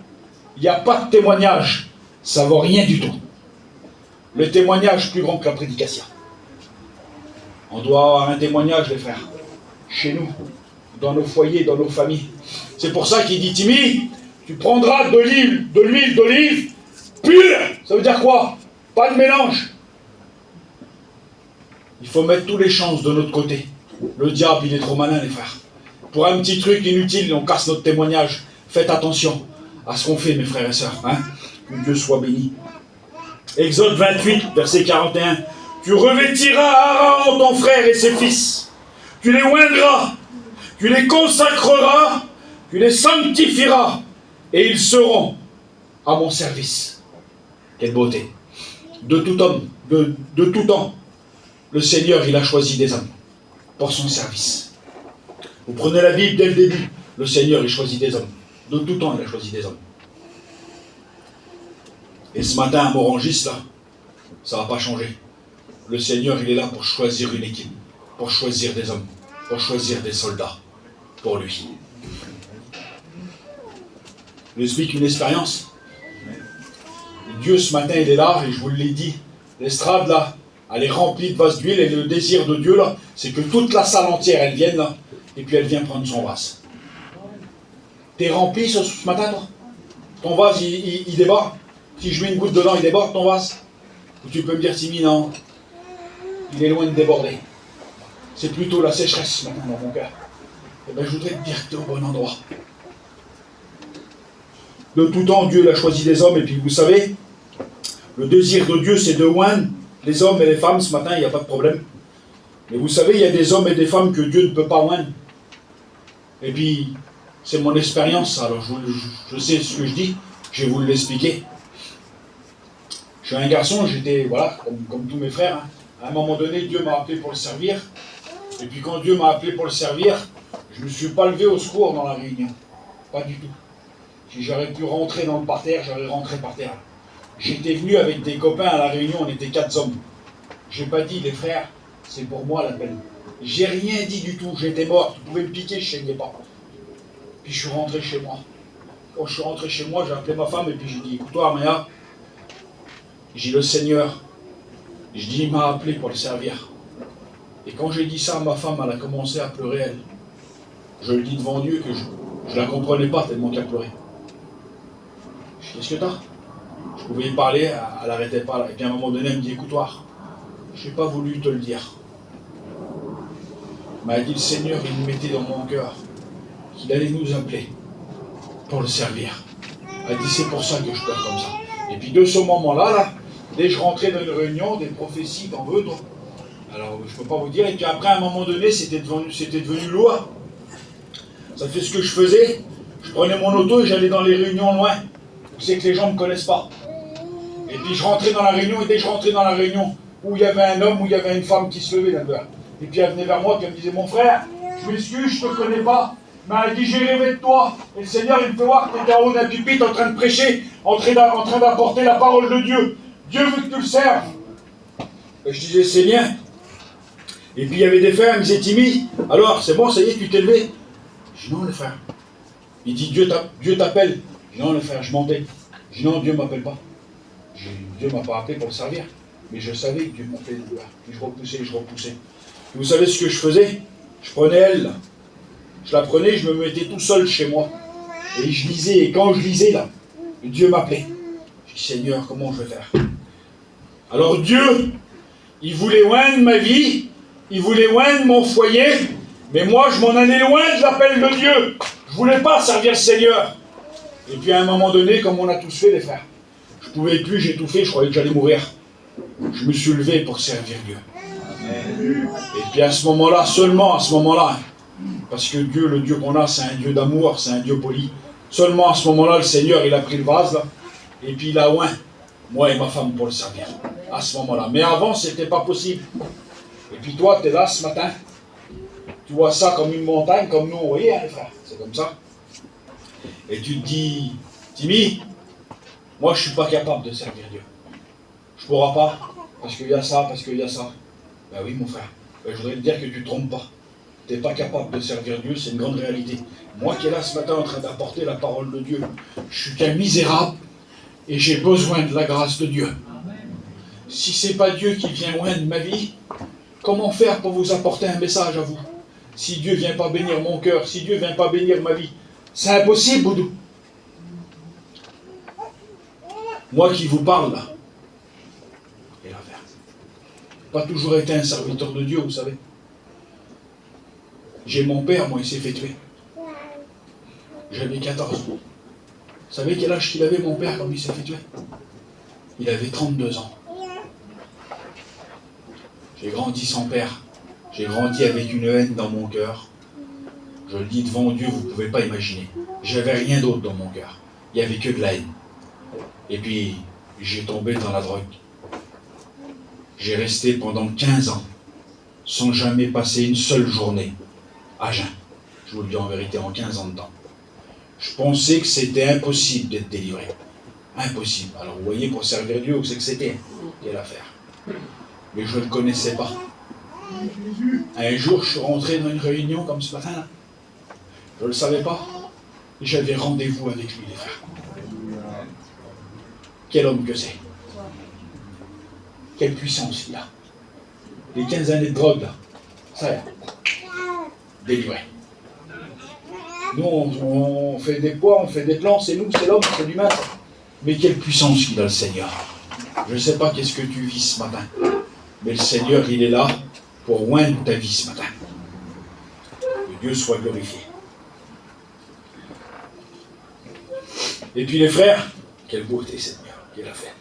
il n'y a pas de témoignage, ça ne vaut rien du tout. Le témoignage plus grand que la prédication. On doit avoir un témoignage, les frères, chez nous, dans nos foyers, dans nos familles. C'est pour ça qu'il dit, Timmy, Tu prendras de l'huile d'olive pure. Ça veut dire quoi? Pas de mélange. Il faut mettre toutes les chances de notre côté. Le diable, il est trop malin, les frères. Pour un petit truc inutile, on casse notre témoignage. Faites attention à ce qu'on fait, mes frères et sœurs. Hein? Que Dieu soit béni. Exode 28, verset 41. Tu revêtiras Aaron, ton frère, et ses fils. Tu les oindras. Tu les consacreras. Tu les sanctifieras. Et ils seront à mon service. Quelle beauté. De tout homme, de tout temps, le Seigneur, il a choisi des hommes pour son service. Vous prenez la Bible dès le début. Le Seigneur, il choisit des hommes. De tout temps, il a choisi des hommes. Et ce matin, à Morangis, là, ça ne va pas changer. Le Seigneur, il est là pour choisir une équipe, pour choisir des hommes, pour choisir des soldats pour lui. Je vous explique une expérience. Dieu, ce matin, il est là, et je vous l'ai dit, l'estrade, là, elle est remplie de vases d'huile, et le désir de Dieu, là, c'est que toute la salle entière, elle vienne, là, et puis elle vient prendre son vase. T'es rempli ce matin, toi? Ton vase, il déborde? Si je mets une goutte dedans, il déborde, ton vase? Ou tu peux me dire, Timmy, non, il est loin de déborder. C'est plutôt la sécheresse, ce matin, dans mon cœur. Eh bien, je voudrais te dire que tu es au bon endroit. De tout temps, Dieu l'a choisi des hommes, et puis vous savez, le désir de Dieu, c'est de oindre les hommes et les femmes. Ce matin, il n'y a pas de problème. Mais vous savez, il y a des hommes et des femmes que Dieu ne peut pas oindre. Et puis, c'est mon expérience, alors je sais ce que je dis, je vais vous l'expliquer. Je suis un garçon, j'étais, voilà, comme tous mes frères, hein. À un moment donné, Dieu m'a appelé pour le servir. Et puis quand Dieu m'a appelé pour le servir, je ne me suis pas levé au secours dans la réunion. Pas du tout. Si j'aurais pu rentrer dans le parterre, j'aurais rentré par terre. J'étais venu avec des copains à la réunion, on était 4 hommes. J'ai pas dit, les frères, c'est pour moi l'appel. J'ai rien dit du tout, j'étais mort. Tu pouvais me piquer, je ne saignais pas. Puis je suis rentré chez moi. Quand je suis rentré chez moi, j'ai appelé ma femme et puis j'ai dit, écoute-toi, Maya, j'ai le Seigneur. Je dis, il m'a appelé pour le servir. Et quand j'ai dit ça à ma femme, elle a commencé à pleurer, elle. Je le dis devant Dieu que je ne la comprenais pas tellement qu'elle pleurait. Je dis, qu'est-ce que t'as? Je pouvais y parler, elle n'arrêtait pas. Là. Et puis à un moment donné, elle me dit, écoute-toi, je n'ai pas voulu te le dire. Elle m'a dit, le Seigneur, il nous mettait dans mon cœur qu'il allait nous appeler pour le servir. Elle dit, c'est pour ça que je pleure comme ça. Et puis de ce moment-là, là, dès que je rentrais dans une réunion, des prophéties, t'en veux, toi? Alors, je ne peux pas vous dire. Et puis après, à un moment donné, c'était devenu loi. Ça fait ce que je faisais. Je prenais mon auto et j'allais dans les réunions loin. C'est que les gens ne me connaissent pas. Et puis je rentrais dans la réunion, et dès que je rentrais dans la réunion, où il y avait un homme, où il y avait une femme qui se levait là-dedans. Et puis elle venait vers moi, et elle me disait, mon frère, je m'excuse, je ne te connais pas. Mais elle dit, j'ai rêvé de toi. Et le Seigneur, il me fait voir que tu étais en haut d'un pupitre en train de prêcher, en train d'apporter la parole de Dieu. Dieu veut que tu le serves. Et je disais, c'est bien. Et puis il y avait des frères, ils me disaient, Timmy, alors c'est bon, ça y est, tu t'es levé? Je dis, non, les frères. Il dit, Dieu t'appelle. Je dis, non, les frères, je mentais. Je dis, non, Dieu ne m'appelle pas. Dieu ne m'a pas appelé pour le servir. Mais je savais que Dieu m'appelait. Puis je repoussais. Et vous savez ce que je faisais? Je prenais elle, là. Je la prenais, je me mettais tout seul chez moi. Et je lisais, et quand je lisais, là, Dieu m'appelait. Je dis, Seigneur, comment je vais faire? Alors Dieu, il voulait oindre ma vie, il voulait oindre mon foyer, mais moi, je m'en allais loin de l'appel de Dieu. Je ne voulais pas servir le Seigneur. Et puis à un moment donné, comme on a tous fait, les frères, je ne pouvais plus, j'ai tout fait, je croyais que j'allais mourir. Je me suis levé pour servir Dieu. Et puis à ce moment-là, seulement à ce moment-là, parce que Dieu, le Dieu qu'on a, c'est un Dieu d'amour, c'est un Dieu poli. Seulement à ce moment-là, le Seigneur, il a pris le vase, là, et puis il a oint moi et ma femme pour le servir. À ce moment-là. Mais avant, c'était pas possible. Et puis toi, tu es là ce matin. Tu vois ça comme une montagne, comme nous, vous voyez, hein, les frères. C'est comme ça. Et tu te dis, Timmy, moi, je ne suis pas capable de servir Dieu. Je ne pourrai pas, parce qu'il y a ça, parce qu'il y a ça. Ben oui, mon frère. Ben, je voudrais te dire que tu ne te trompes pas. Tu n'es pas capable de servir Dieu, c'est une grande réalité. Moi qui est là ce matin en train d'apporter la parole de Dieu, je suis qu'un misérable et j'ai besoin de la grâce de Dieu. Si ce n'est pas Dieu qui vient oindre ma vie, comment faire pour vous apporter un message à vous? Si Dieu ne vient pas bénir mon cœur, si Dieu ne vient pas bénir ma vie, c'est impossible, Boudou. Moi qui vous parle là, quelle affaire. Pas toujours été un serviteur de Dieu, vous savez. J'ai mon père, moi, il s'est fait tuer. J'avais 14 ans. Vous savez quel âge qu'il avait, mon père, quand il s'est fait tuer? Il avait 32 ans. J'ai grandi sans père. J'ai grandi avec une haine dans mon cœur. Je le dis devant Dieu, vous ne pouvez pas imaginer. J'avais rien d'autre dans mon cœur. Il n'y avait que de la haine. Et puis, j'ai tombé dans la drogue. J'ai resté pendant 15 ans, sans jamais passer une seule journée à jeun. Je vous le dis en vérité, en 15 ans de temps. Je pensais que c'était impossible d'être délivré. Impossible. Alors vous voyez, pour servir Dieu, où c'est que c'était? Quelle affaire. Mais je ne le connaissais pas. Un jour, je suis rentré dans une réunion comme ce matin-là. Je ne le savais pas. Et j'avais rendez-vous avec lui, les frères. Quel homme que c'est. Quelle puissance il a. Les 15 années de drogue, là. Ça y est. Délivré. Nous, on fait des poids, on fait des plans, c'est nous, c'est l'homme, c'est l'humain. Mais quelle puissance qu'il a, le Seigneur. Je ne sais pas qu'est-ce que tu vis ce matin. Mais le Seigneur, il est là pour oindre ta vie ce matin. Que Dieu soit glorifié. Et puis les frères, quelle beauté, Seigneur, qu'il a fait.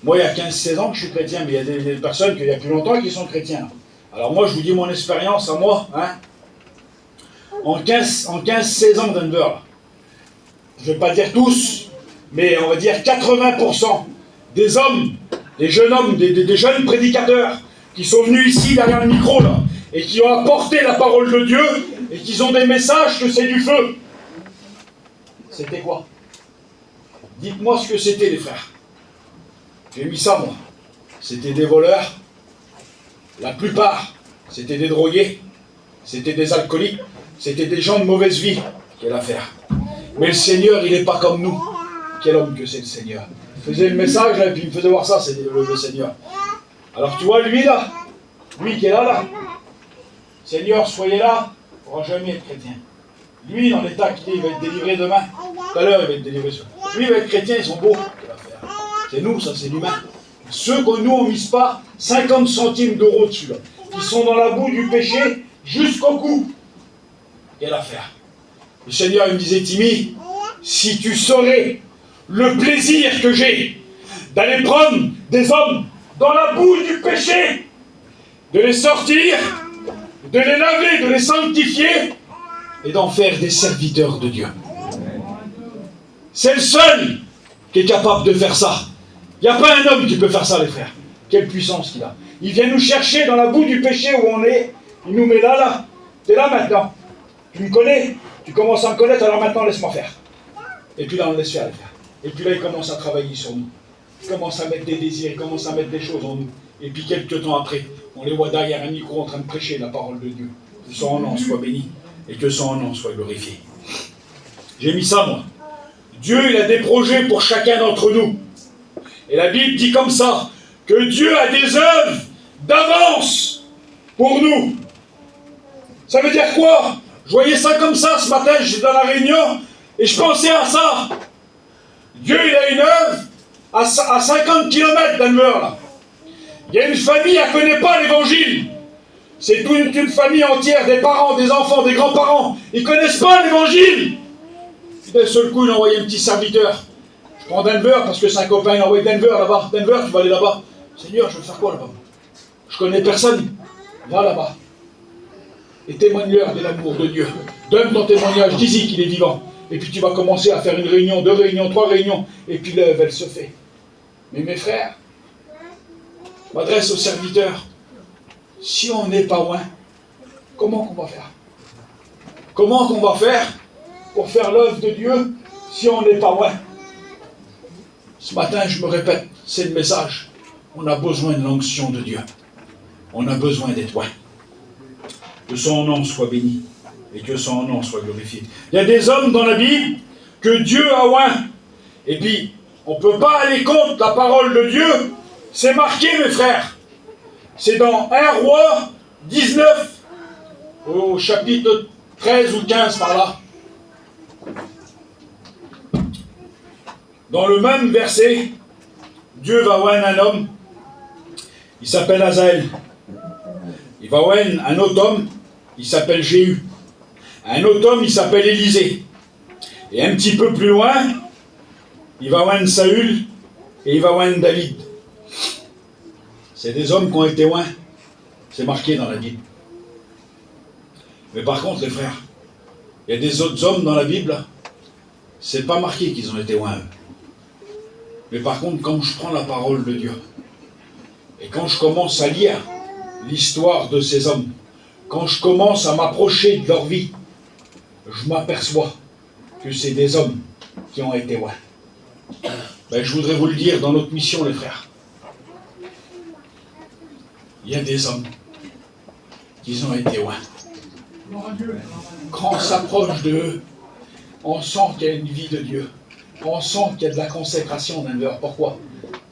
Moi, il y a 15-16 ans que je suis chrétien, mais il y a des personnes qu'il y a plus longtemps qui sont chrétiens. Alors moi, je vous dis mon expérience à moi. Hein. En 15-16 ans Denver, là, je ne vais pas dire tous, mais on va dire 80% des hommes, des jeunes hommes, des jeunes prédicateurs qui sont venus ici derrière le micro, là, et qui ont apporté la parole de Dieu, et qui ont des messages que c'est du feu. C'était quoi? Dites-moi ce que c'était, les frères. J'ai mis ça, moi. C'était des voleurs. La plupart, c'était des drogués. C'était des alcooliques. C'était des gens de mauvaise vie. Quelle affaire. Mais le Seigneur, il n'est pas comme nous. Quel homme que c'est, le Seigneur. Il faisait le message, là, et puis il me faisait voir ça, c'est le Seigneur. Alors tu vois, lui, là, lui qui est là, Seigneur, soyez là, il ne pourra jamais être chrétien. Lui, dans l'état qu'il est, il va être délivré demain. Tout à l'heure, il va être délivré. Lui, il va être chrétien, ils sont beaux. C'est nous, ça, c'est l'humain. Ceux que nous, on ne mise pas 50 centimes d'euros dessus, là, qui sont dans la boue du péché jusqu'au cou. Quelle affaire. Le Seigneur, il me disait, Timmy, si tu saurais le plaisir que j'ai d'aller prendre des hommes dans la boue du péché, de les sortir, de les laver, de les sanctifier, et d'en faire des serviteurs de Dieu. C'est le seul qui est capable de faire ça. Il n'y a pas un homme qui peut faire ça, les frères. Quelle puissance qu'il a. Il vient nous chercher dans la boue du péché où on est. Il nous met là. Tu es là maintenant. Tu me connais. Tu commences à me connaître, alors maintenant laisse-moi faire. Et puis là, on laisse faire, les frères. Et puis là, il commence à travailler sur nous. Il commence à mettre des désirs, il commence à mettre des choses en nous. Et puis quelques temps après, on les voit derrière un micro en train de prêcher la parole de Dieu. Que son nom soit béni. Et que son nom soit glorifié. J'ai mis ça, moi. Dieu, il a des projets pour chacun d'entre nous. Et la Bible dit comme ça, que Dieu a des œuvres d'avance pour nous. Ça veut dire quoi? Je voyais ça comme ça ce matin, j'étais dans la réunion, et je pensais à ça. Dieu, il a une œuvre à 50 km d'Anvers, là. Il y a une famille, elle ne connaît pas l'évangile. C'est toute une famille entière, des parents, des enfants, des grands-parents. Ils ne connaissent pas l'évangile. Puis d'un seul coup, il a envoyé un petit serviteur. Je prends Denver parce que c'est un copain, il a envoyé Denver là-bas. Denver, tu vas aller là-bas. Seigneur, je veux faire quoi là-bas? Je connais personne. Va là-bas. Et témoigne-leur de l'amour de Dieu. Donne ton témoignage, dis-y qu'il est vivant. Et puis tu vas commencer à faire une réunion, 2 réunions, 3 réunions. Et puis l'œuvre, elle se fait. Mais mes frères, je m'adresse aux serviteurs. Si on n'est pas loin, comment qu'on va faire? Comment qu'on va faire pour faire l'œuvre de Dieu si on n'est pas loin? Ce matin, je me répète, c'est le message. On a besoin de l'onction de Dieu. On a besoin d'être loin. Que son nom soit béni et que son nom soit glorifié. Il y a des hommes dans la Bible que Dieu a oint. Et puis, on ne peut pas aller contre la parole de Dieu. C'est marqué, mes frères. C'est dans 1 Roi 19, au chapitre 13 ou 15 par là. dans le même verset, Dieu va voir un homme, il s'appelle Azaël. Il va voir un autre homme, il s'appelle Jéhu. Un autre homme, il s'appelle Élisée. Et un petit peu plus loin, il va voir un Saül et il va voir un David. C'est des hommes qui ont été oints. C'est marqué dans la Bible. Mais par contre, les frères, il y a des autres hommes dans la Bible, c'est pas marqué qu'ils ont été oints. Mais par contre, quand je prends la parole de Dieu, et quand je commence à lire l'histoire de ces hommes, quand je commence à m'approcher de leur vie, je m'aperçois que c'est des hommes qui ont été oints. Ben, je voudrais vous le dire dans notre mission, les frères. Il y a des hommes qui ont été oints. Quand on s'approche d'eux, on sent qu'il y a une vie de Dieu. On sent qu'il y a de la consécration dans leur. Pourquoi?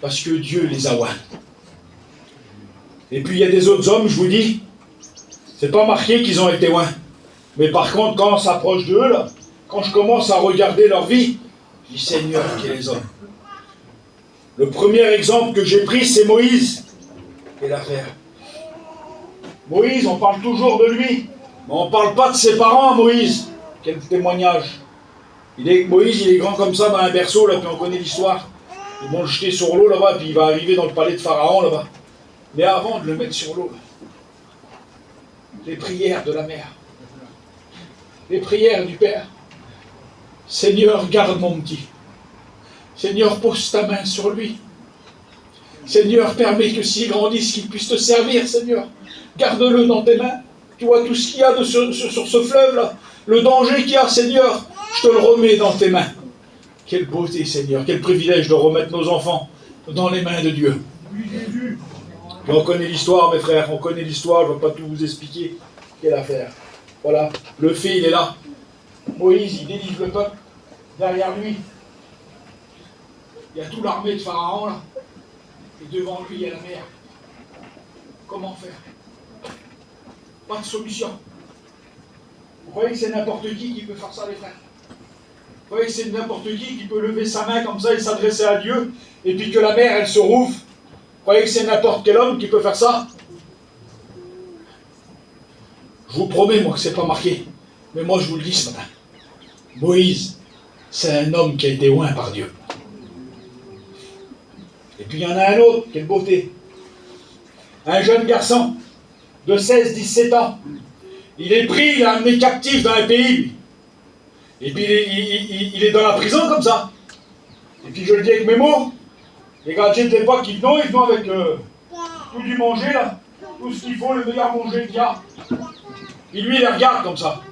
Parce que Dieu les a oints. Et puis il y a des autres hommes, je vous dis, c'est pas marqué qu'ils ont été oints. Mais par contre, quand on s'approche d'eux, là, quand je commence à regarder leur vie, je dis Seigneur, quels hommes. Le premier exemple que j'ai pris, c'est Moïse. Quelle affaire. Moïse, on parle toujours de lui, mais on ne parle pas de ses parents à Moïse. Quel témoignage. Moïse, il est grand comme ça dans un berceau, là, puis on connaît l'histoire. Ils vont le jeter sur l'eau là-bas, puis il va arriver dans le palais de Pharaon là-bas. Mais avant de le mettre sur l'eau, les prières de la mère, les prières du Père. Seigneur, garde mon petit. Seigneur, pose ta main sur lui. Seigneur, permets que s'il grandisse, qu'il puisse te servir, Seigneur. Garde-le dans tes mains. Tu vois tout ce qu'il y a sur ce fleuve-là, le danger qu'il y a, Seigneur, je te le remets dans tes mains. Quelle beauté, Seigneur, quel privilège de remettre nos enfants dans les mains de Dieu. Et on connaît l'histoire, mes frères, on connaît l'histoire, je ne vais pas tout vous expliquer. Quelle affaire. Voilà, le fait, il est là. Moïse, il délivre le peuple. Derrière lui, il y a toute l'armée de Pharaon, là. Et devant lui, il y a la mer. Comment faire? Pas de solution. Vous croyez que c'est n'importe qui peut faire ça, les frères? Vous croyez que c'est n'importe qui peut lever sa main comme ça et s'adresser à Dieu, et puis que la mer, elle se rouvre? Vous croyez que c'est n'importe quel homme qui peut faire ça? Je vous promets, moi, que c'est pas marqué. Mais moi, je vous le dis ce matin. Moïse, c'est un homme qui a été oint par Dieu. Et puis il y en a un autre, quelle beauté. Un jeune garçon de 16-17 ans. Il est pris, il est amené captif dans un pays, lui. Et puis il est dans la prison comme ça. Et puis je le dis avec mes mots, les gadgets de l'époque, ils venaient avec tout du manger, là. Tout ce qu'il faut, le meilleur manger qu'il y a. Et lui, il les regarde comme ça.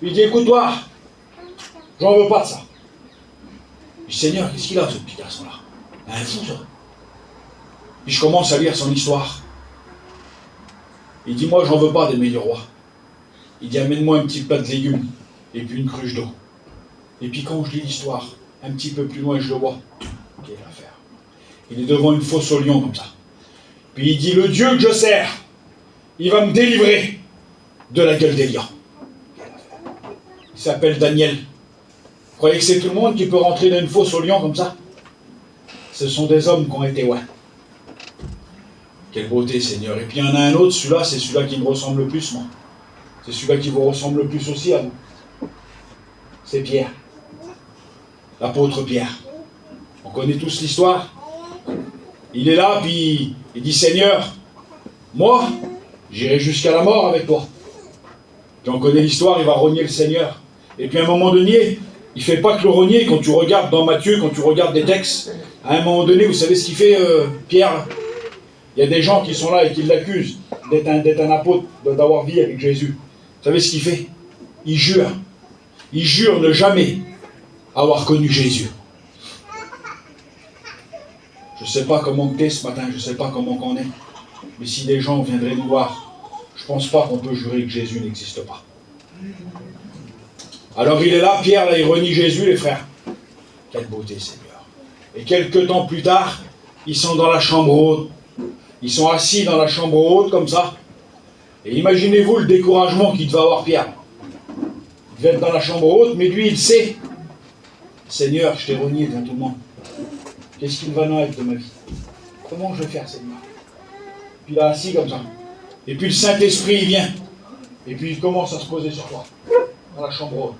Il dit, écoute-toi, j'en veux pas de ça. Je dis, Seigneur, qu'est-ce qu'il a, ce petit garçon-là? Un fou, ça. Puis je commence à lire son histoire. Il dit, moi, j'en veux pas d'aimer le roi. Il dit, amène-moi un petit plat de légumes et puis une cruche d'eau. Et puis quand je lis l'histoire, un petit peu plus loin, je le vois. Quelle affaire. Il est devant une fosse au lion comme ça. Puis il dit, le Dieu que je sers, il va me délivrer de la gueule des lions. Il s'appelle Daniel. Vous croyez que c'est tout le monde qui peut rentrer dans une fosse au lion comme ça? Ce sont des hommes qui ont été oints. Quelle beauté, Seigneur. Et puis il y en a un autre, celui-là, c'est celui-là qui me ressemble le plus, moi. C'est celui-là qui vous ressemble le plus aussi à vous. C'est Pierre. L'apôtre Pierre. On connaît tous l'histoire. Il est là, puis il dit, Seigneur, moi, j'irai jusqu'à la mort avec toi. Puis on connaît l'histoire, il va renier le Seigneur. Et puis à un moment donné, il ne fait pas que le renier. Quand tu regardes dans Matthieu, quand tu regardes des textes, à un moment donné, vous savez ce qu'il fait, Pierre? Il y a des gens qui sont là et qui l'accusent d'être un apôtre, d'avoir vie avec Jésus. Vous savez ce qu'il fait? Il jure. Il jure ne jamais avoir connu Jésus. Je ne sais pas comment tu es ce matin, je ne sais pas comment on est. Mais si des gens viendraient nous voir, je ne pense pas qu'on peut jurer que Jésus n'existe pas. Alors il est là, Pierre, là, il renie Jésus, les frères. Quelle beauté, Seigneur. Et quelques temps plus tard, ils sont dans la chambre haute. Ils sont assis dans la chambre haute, comme ça. Et imaginez-vous le découragement qu'il devait avoir Pierre. Il devait être dans la chambre haute, mais lui, il sait Seigneur, je t'ai renié devant tout le monde. Qu'est-ce qu'il va naître de ma vie? Comment je vais faire, Seigneur? Puis il est assis comme ça. Et puis le Saint-Esprit, il vient. Et puis il commence à se poser sur toi, dans la chambre haute.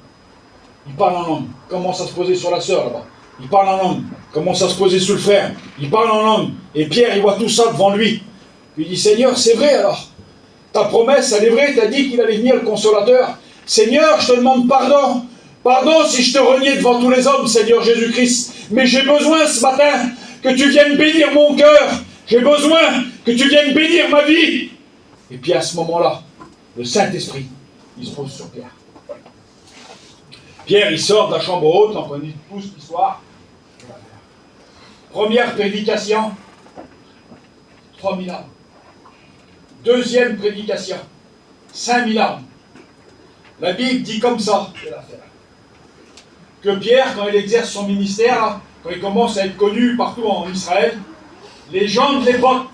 Il parle en langue, il commence à se poser sur la sœur là-bas. Il parle en langue, il commence à se poser sur le frère. Il parle en langue. Et Pierre, il voit tout ça devant lui. Puis il dit, Seigneur, c'est vrai alors. Ta promesse, elle est vraie, tu as dit qu'il allait venir le consolateur. Seigneur, je te demande pardon. Pardon si je te reniais devant tous les hommes, Seigneur Jésus-Christ. Mais j'ai besoin ce matin que tu viennes bénir mon cœur. J'ai besoin que tu viennes bénir ma vie. Et puis à ce moment-là, le Saint-Esprit, il se pose sur Pierre. Pierre, il sort de la chambre haute, on connaît tous l'histoire. Première prédication, 3000 âmes. Deuxième prédication, 5000 âmes. La Bible dit comme ça, que Pierre, quand il exerce son ministère, quand il commence à être connu partout en Israël, les gens de l'époque,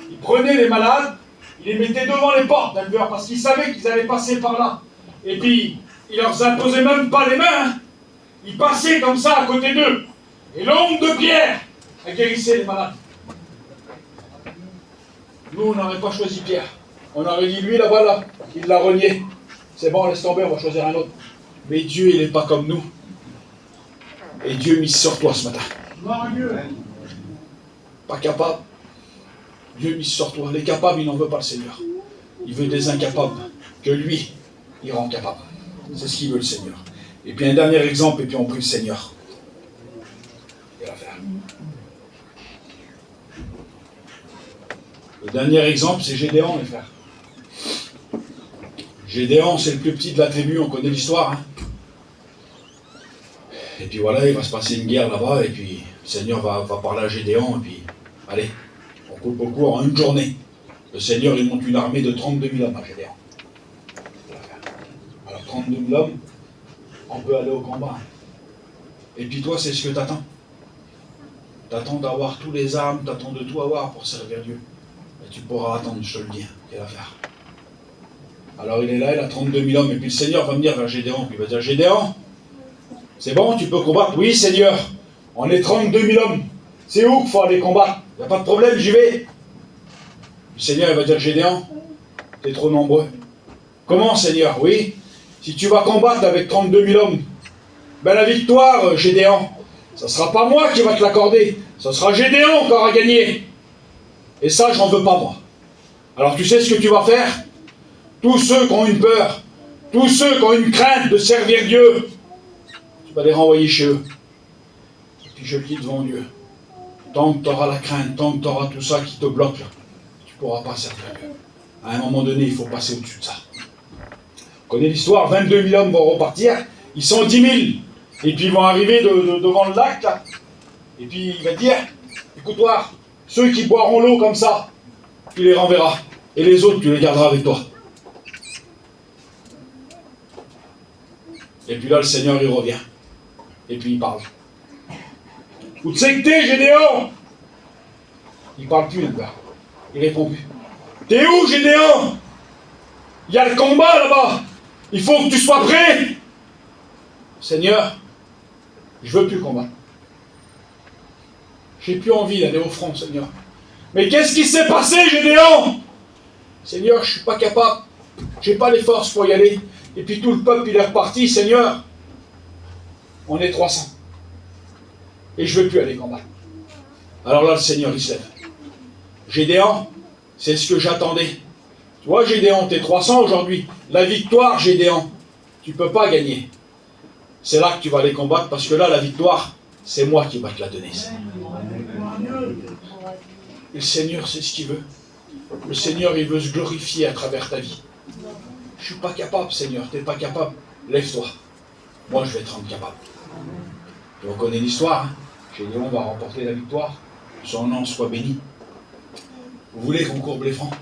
ils prenaient les malades, ils les mettaient devant les portes d'Albert, parce qu'ils savaient qu'ils allaient passer par là. Et puis, ils leur imposaient même pas les mains, hein. Ils passaient comme ça à côté d'eux. Et l'ombre de Pierre a guérissé les malades. Nous, on n'aurait pas choisi Pierre. On aurait dit, lui là-bas, là, il l'a renié. C'est bon, laisse tomber, on va choisir un autre. Mais Dieu, il n'est pas comme nous. Et Dieu mise sur toi ce matin. Pas capable. Dieu mise sur toi. Les capables, il n'en veut pas le Seigneur. Il veut des incapables. Que lui, il rend capable. C'est ce qu'il veut le Seigneur. Et puis un dernier exemple, et puis on prie le Seigneur. Et l'affaire. Le dernier exemple, c'est Gédéon, les frères. Gédéon, c'est le plus petit de la tribu, on connaît l'histoire. Hein. Et puis voilà, il va se passer une guerre là-bas, et puis le Seigneur va parler à Gédéon, et puis, allez, on coupe au cours en une journée. Le Seigneur, il monte une armée de 32 000 hommes à Gédéon. Alors 32 000 hommes, on peut aller au combat. Et puis toi, c'est ce que t'attends. T'attends d'avoir tous les armes, t'attends de tout avoir pour servir Dieu. Et tu pourras attendre, je te le dis, quelle affaire. Alors il est là, il a 32 000 hommes, et puis le Seigneur va venir vers Gédéon, puis il va dire, Gédéon, c'est bon, tu peux combattre? Oui, Seigneur, on est 32 000 hommes. C'est où qu'il faut aller combattre? Il n'y a pas de problème, j'y vais. Le Seigneur, il va dire, Gédéon, t'es trop nombreux. Comment, Seigneur? Oui, si tu vas combattre avec 32 000 hommes, ben la victoire, Gédéon, ça ne sera pas moi qui va te l'accorder, ça sera Gédéon qui aura gagné. Et ça, j'en veux pas, moi. Alors tu sais ce que tu vas faire? Tous ceux qui ont une peur, tous ceux qui ont une crainte de servir Dieu, tu vas les renvoyer chez eux. Et puis je le dis devant Dieu. Tant que tu auras la crainte, tant que tu auras tout ça qui te bloque, là, tu ne pourras pas servir Dieu. À un moment donné, il faut passer au-dessus de ça. On connaît l'histoire, 22 000 hommes vont repartir, ils sont 10 000. Et puis ils vont arriver devant le lac, là. Et puis il va dire, écoute-toi, ceux qui boiront l'eau comme ça, tu les renverras. Et les autres, tu les garderas avec toi. Et puis là, le Seigneur, il revient. Et puis il parle. Où tu sais que t'es, Gédéon? Il parle plus, le gars. Il répond plus. T'es où, Gédéon? Il y a le combat là-bas. Il faut que tu sois prêt. Seigneur, je veux plus combattre. J'ai plus envie d'aller au front, Seigneur. Mais qu'est-ce qui s'est passé, Gédéon? Seigneur, je suis pas capable. J'ai pas les forces pour y aller. Et puis tout le peuple, il est reparti. Seigneur, on est 300. Et je veux plus aller combattre. Alors là, le Seigneur, il se lève. Gédéon, c'est ce que j'attendais. Tu vois, Gédéon, t'es 300 aujourd'hui. La victoire, Gédéon, tu peux pas gagner. C'est là que tu vas aller combattre, parce que là, la victoire, c'est moi qui vais te la donner. Et le Seigneur, c'est ce qu'il veut. Le Seigneur, il veut se glorifier à travers ta vie. Je suis pas capable, Seigneur, t'es pas capable. Lève-toi. Moi, je vais te rendre capable. Et on connaît l'histoire. Hein. Gédéon va remporter la victoire. Son nom soit béni. Vous voulez qu'on courbe les francs?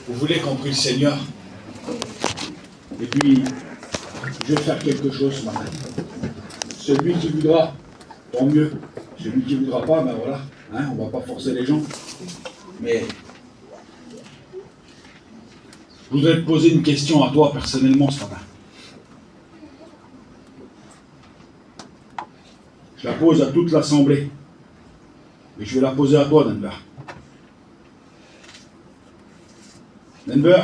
Vous voulez qu'on prie le Seigneur? Et puis, je vais faire quelque chose ce matin. Celui qui voudra, tant mieux. Celui qui ne voudra pas, ben voilà. Hein, on ne va pas forcer les gens. Mais je voudrais te poser une question à toi personnellement ce matin. Je la pose à toute l'Assemblée. Et je vais la poser à toi, Denver. Denver,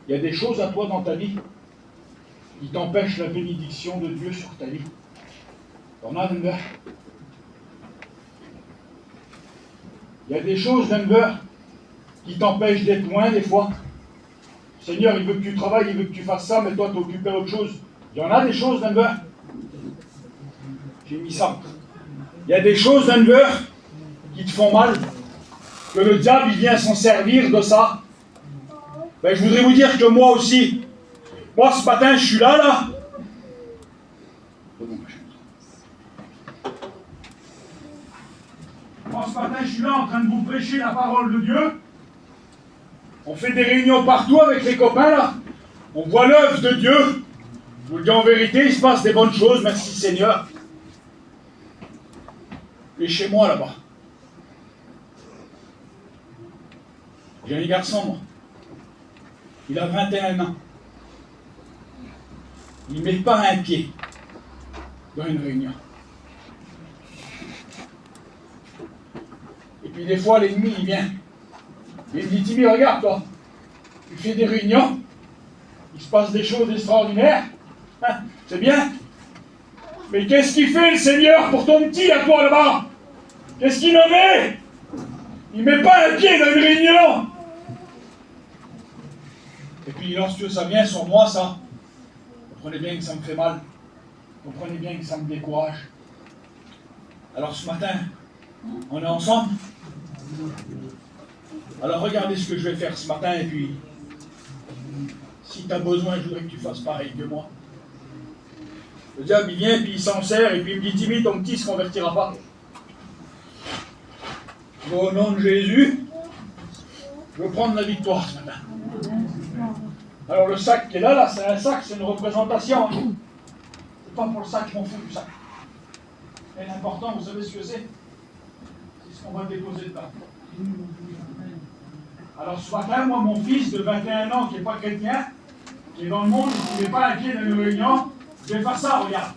il y a des choses à toi dans ta vie qui t'empêchent la bénédiction de Dieu sur ta vie. T'en as, Denver? Il y a des choses, Denver, qui t'empêchent d'être loin des fois. Seigneur, il veut que tu travailles, il veut que tu fasses ça, mais toi, t'es occupé à autre chose. Il y en a des choses, Denver. J'ai mis ça. Il y a des choses, Denver, qui te font mal, que le diable, il vient s'en servir de ça. Ben, je voudrais vous dire que moi aussi, moi, ce matin, je suis là. Moi, ce matin, je suis là en train de vous prêcher la parole de Dieu. On fait des réunions partout avec les copains, là. On voit l'œuvre de Dieu. Je vous le dis en vérité, il se passe des bonnes choses, merci Seigneur. Et chez moi, là-bas, j'ai un garçon, moi. Il a 21 ans. Il ne met pas un pied dans une réunion. Et puis des fois, l'ennemi, il vient. Il me dit, Timmy, regarde, toi, tu fais des réunions, il se passe des choses extraordinaires, hein, c'est bien. Mais qu'est-ce qu'il fait, le Seigneur, pour ton petit, à toi, là-bas? Qu'est-ce qu'il en met? Il ne met pas un pied dans une réunion. Et puis, lorsque ça vient sur moi, ça, comprenez bien que ça me fait mal. Comprenez bien que ça me décourage. Alors, ce matin, on est ensemble. Alors, regardez ce que je vais faire ce matin, et puis, si tu as besoin, je voudrais que tu fasses pareil que moi. Le diable, il vient, puis il s'en sert, et puis il me dit, Timmy, ton petit ne se convertira pas. Au nom de Jésus, je veux prendre la victoire ce matin. Alors le sac qui est là, c'est un sac, c'est une représentation. C'est pas pour le sac, je m'en fous du sac. Et l'important, vous savez ce que c'est? C'est ce qu'on va déposer dedans. Alors ce matin, moi, mon fils de 21 ans, qui n'est pas chrétien, qui est dans le monde, qui n'est pas un pied dans une réunion, je vais faire ça, regarde.